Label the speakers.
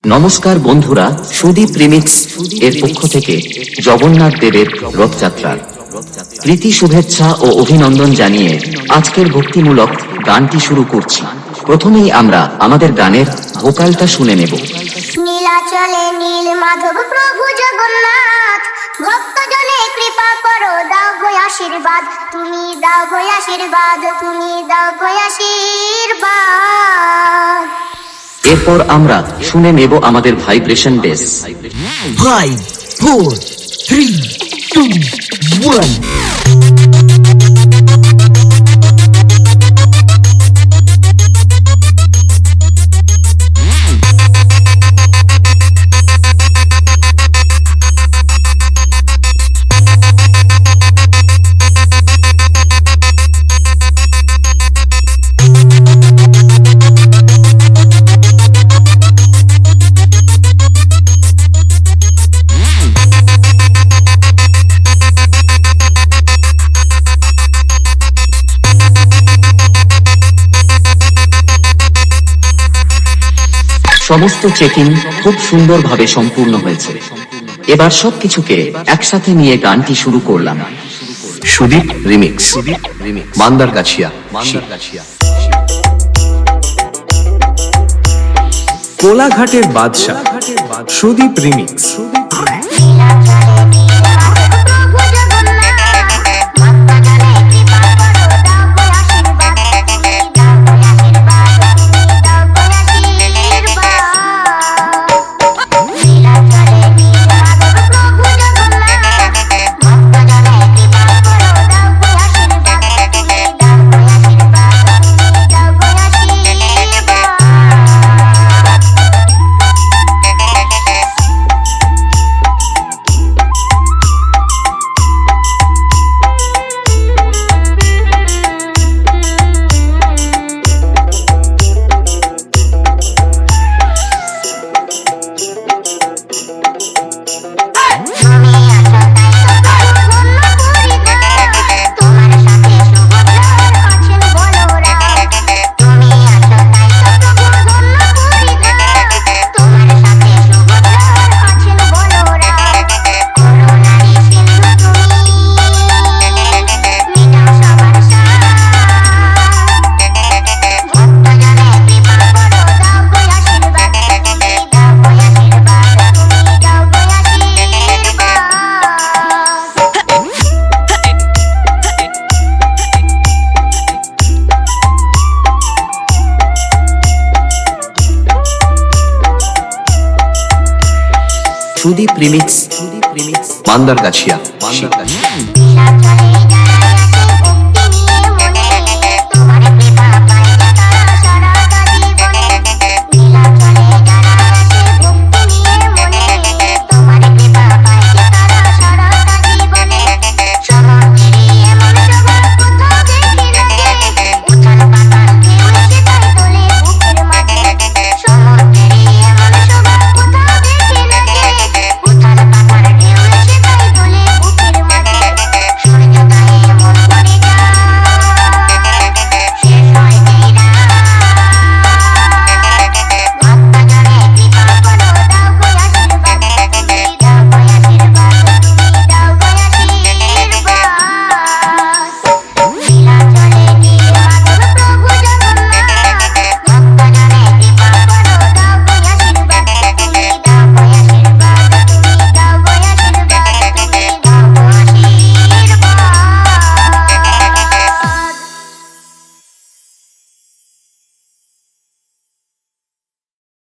Speaker 1: নমস্কার বন্ধুরা, সুদীপ রিমিক্স এর পক্ষ থেকে জগন্নাথ দেবের রথযাত্রার প্রীতি শুভেচ্ছা ও অভিনন্দন জানিয়ে আজকের ভক্তিমূলক গানটি শুরু করছি। প্রথমেই আমরা আমাদের গানের ভোকালটা শুনে নেব।
Speaker 2: নীলাচলে নীল মাধব প্রভু জগন্নাথ, ভক্তজনে কৃপা করো, দাও গো আশীর্বাদ, তুমি দাও গো আশীর্বাদ, তুমি দাও গো আশীর্বাদ।
Speaker 1: এরপর আমরা শুনে নেব আমাদের ভাইব্রেশন বেস।
Speaker 3: 5, 4, 3, 2, 1.
Speaker 1: সমস্ত চেকিং খুব সুন্দরভাবে সম্পূর্ণ হয়েছে। এবার সবকিছুকে একসাথে নিয়ে গানটি শুরু করলাম।
Speaker 4: সুদীপ রিমিক্স, মান্দারগাছিয়া।
Speaker 5: কোলাঘাটের বাদশা সুদীপ রিমিক্স।
Speaker 1: সুদীপ রিমিক্স,
Speaker 4: মান্দারগাছিয়া।
Speaker 2: নীলাচলে